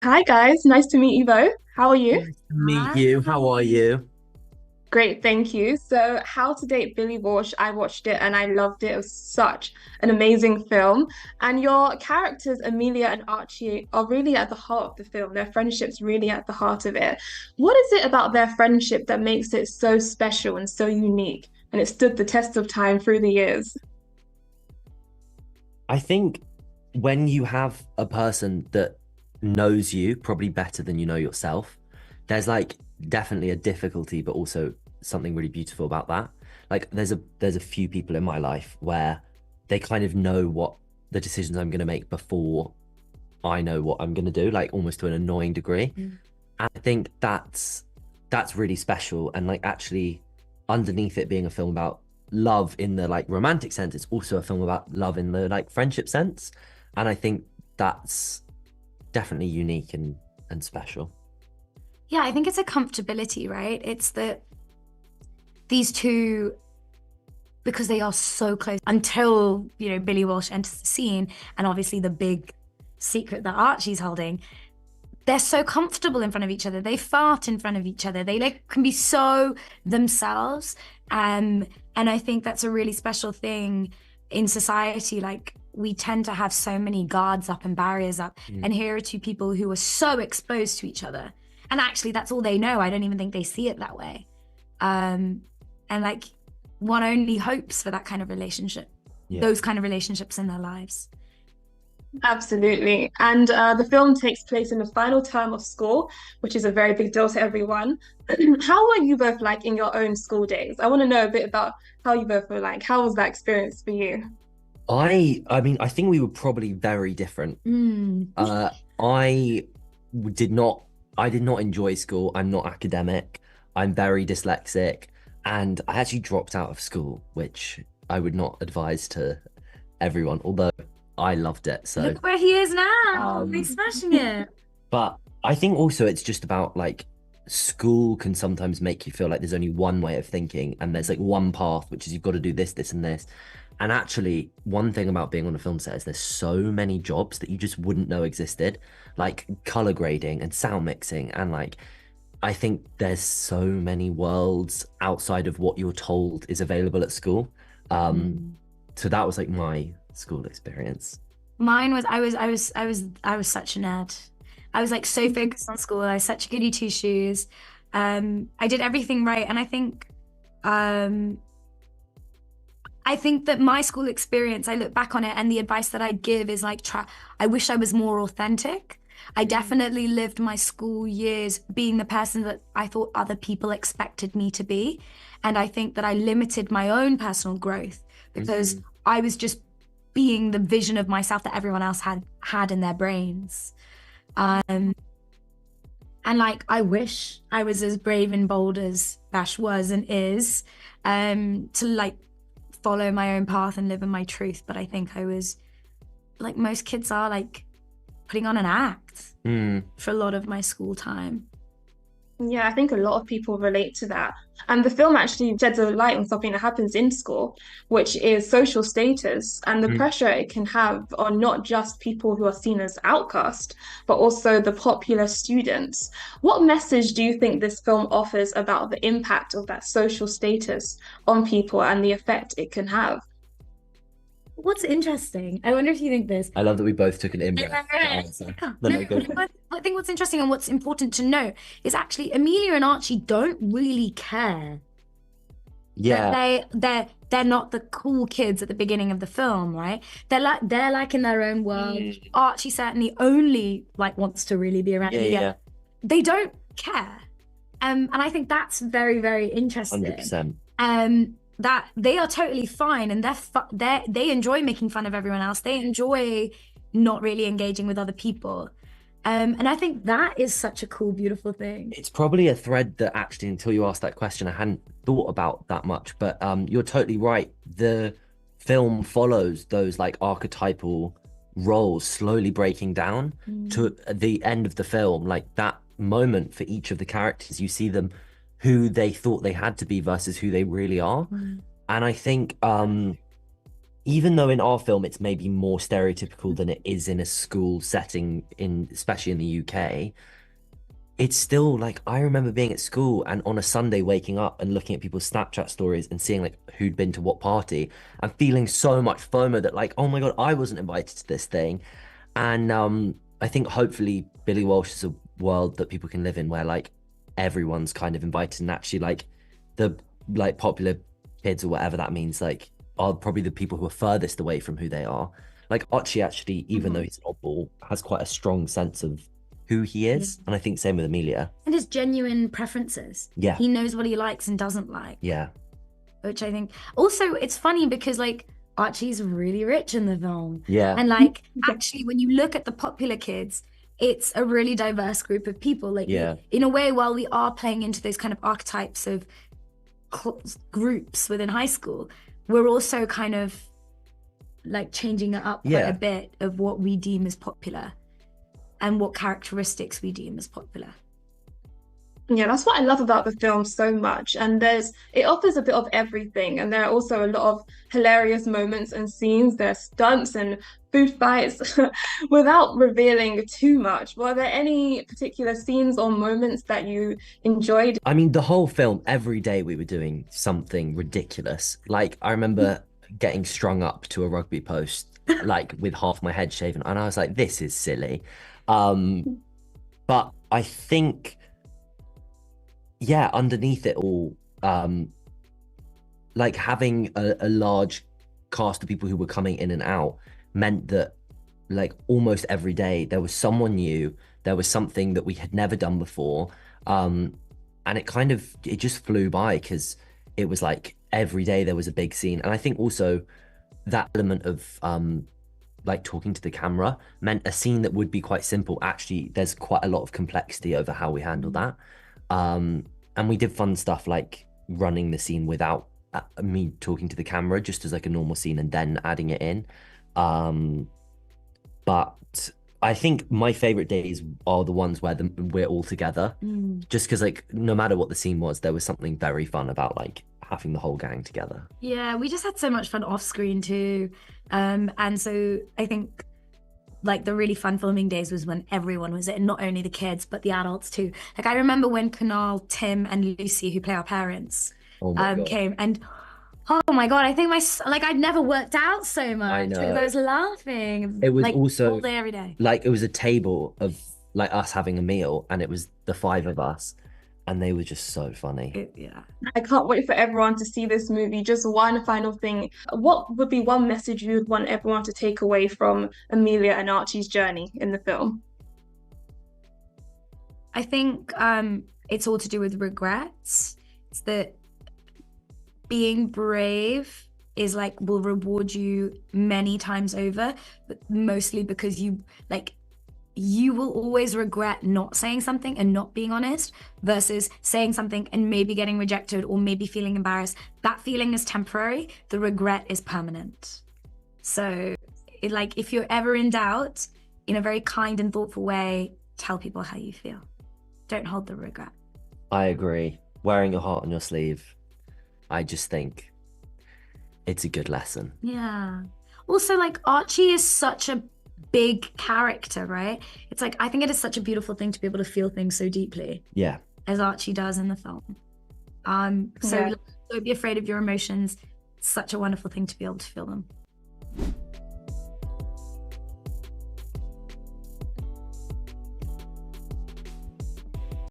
Hi guys, nice to meet you both. How are you? Nice to meet Hi. you. How are you? Great, thank you. So, How to Date Billy Walsh, I watched it and I loved it. It was such an amazing film. And your characters, Amelia and Archie, are really at the heart of the film. Their friendship's really at the heart of it. What is it about their friendship that makes it so special and so unique? And it stood the test of time through the years. I think when you have a person that knows you probably better than you know yourself, there's like definitely a difficulty, but also something really beautiful about that. Like there's a few people in my life where they kind of know what the decisions I'm going to make before I know what I'm going to do, like almost to an annoying degree. Mm. And I think that's really special. And like actually underneath it being a film about love in the like romantic sense, it's also a film about love in the like friendship sense. And I think that's definitely unique and special. Yeah, I think it's a comfortability, right? It's that these two, because they are so close until, Billy Walsh enters the scene, and obviously the big secret that Archie's holding, they're so comfortable in front of each other. They fart in front of each other. They like can be so themselves. And I think that's a really special thing in society. Like we tend to have so many guards up and barriers up. Mm. And here are two people who are so exposed to each other. And actually that's all they know. I don't even think they see it that way. And like one only hopes for that kind of relationship, Yeah. those kind of relationships in their lives. Absolutely. And the film takes place in the final term of school, which is a very big deal to everyone. How were you both like in your own school days? I want to know a bit about how you both were like. How was that experience for you? I mean, I think we were probably very different. Mm. I did not I did not enjoy school. I'm not academic. I'm very dyslexic, and I actually dropped out of school, which I would not advise to everyone, although I loved it. So, Look where he is now. He's um, smashing it. but I think also it's just about like school can sometimes make you feel like there's only one way of thinking and there's like one path, which is you've got to do this, this, and this. And actually, one thing about being on a film set is there's so many jobs that you just wouldn't know existed, like color grading and sound mixing. And like, I think there's so many worlds outside of what you're told is available at school. Um, Mm. so that was like my school experience. Mine was I was such a nerd. I was like so focused on school. I was such a goody two shoes. I did everything right, and um, I think that my school experience, I look back on it, and the advice that I'd give is like, try. I wish I was more authentic. I definitely lived my school years being the person that I thought other people expected me to be, and I think that I limited my own personal growth because Mhm. I was just being the vision of myself that everyone else had in their brains. Um, and like I wish I was as brave and bold as Bash was and is, to like follow my own path and live in my truth. But I think I was like most kids are like putting on an act Mm. for a lot of my school time. Yeah, I think a lot of people relate to that. And the film actually sheds a light on something that happens in school, which is social status and the Mm. pressure it can have on not just people who are seen as outcast, but also the popular students. What message do you think this film offers about the impact of that social status on people and the effect it can have? What's interesting, I wonder if you think this. I love that we both took an in-breath to Yeah. answer. No, No, no, go for it. I think what's interesting and what's important to know is actually Amelia and Archie don't really care that Yeah. they're not the cool kids at the beginning of the film, right? They're like in their own world. Mm. Archie certainly only like wants to really be around Yeah, Amelia. yeah, They don't care. And I think that's very, very interesting. 100%. That they are totally fine and they enjoy making fun of everyone else. They enjoy not really engaging with other people. And I think that is such a cool, beautiful thing. It's probably a thread that actually, until you asked that question, I hadn't thought about that much. But you're totally right. The film follows those like archetypal roles slowly breaking down Mm. to the end of the film. Like that moment for each of the characters, you see them who they thought they had to be versus who they really are. Mm. And I think even though in our film it's maybe more stereotypical than it is in a school setting, especially in the UK, it's still like, I remember being at school and on a Sunday waking up and looking at people's Snapchat stories and seeing like who'd been to what party and feeling so much FOMO that like, oh my God, I wasn't invited to this thing. And I think hopefully Billy Walsh is a world that people can live in where like everyone's kind of invited, and actually like the like popular kids or whatever that means like are probably the people who are furthest away from who they are. Like Archie actually, even though he's an oddball, has quite a strong sense of who he is. And I think same with Amelia. And his genuine preferences. Yeah. He knows what he likes and doesn't like. Yeah. Which I think also it's funny because like Archie's really rich in the film. Yeah. And like actually when you look at the popular kids, it's a really diverse group of people. Like in a way, while we are playing into those kind of archetypes of groups within high school, we're also kind of like changing it up quite a bit of what we deem as popular and what characteristics we deem as popular. Yeah, that's what I love about the film so much. And it offers a bit of everything. And there are also a lot of hilarious moments and scenes. There are stunts and food fights. Without revealing too much, were there any particular scenes or moments that you enjoyed? I mean, the whole film, every day we were doing something ridiculous. Like I remember getting strung up to a rugby post, like with half my head shaven. And I was like, this is silly. But I think, underneath it all, like having a large cast of people who were coming in and out meant that like almost every day there was someone new, there was something that we had never done before. And it just flew by because it was like every day there was a big scene. And I think also that element of like talking to the camera meant a scene that would be quite simple. Actually, there's quite a lot of complexity over how we handle that. And we did fun stuff like running the scene without me talking to the camera, just as like a normal scene and then adding it in. But I think my favorite days are the ones where we're all together, just because like no matter what the scene was, there was something very fun about like having the whole gang together. Yeah, we just had so much fun off screen too. And so I think like the really fun filming days was when everyone was in, not only the kids, but the adults too. Like I remember when Kunal, Tim and Lucy, who play our parents, came, and oh my God, I think I'd never worked out so much. I know. Because I was laughing. It was like, also all day, every day. Like it was a table of like us having a meal and it was the five of us and they were just so funny. Yeah. I can't wait for everyone to see this movie. Just one final thing. What would be one message you would want everyone to take away from Amelia and Archie's journey in the film? I think it's all to do with regrets. It's that being brave is like will reward you many times over, but mostly because you will always regret not saying something and not being honest versus saying something and maybe getting rejected or maybe feeling embarrassed. That feeling is temporary. The regret is permanent. So if you're ever in doubt, in a very kind and thoughtful way, tell people how you feel. Don't hold the regret. I agree. Wearing your heart on your sleeve, I just think it's a good lesson. Yeah. Also, like Archie is such a big character, right? It's like I think it is such a beautiful thing to be able to feel things so deeply. Yeah. As Archie does in the film. So don't be afraid of your emotions. It's such a wonderful thing to be able to feel them.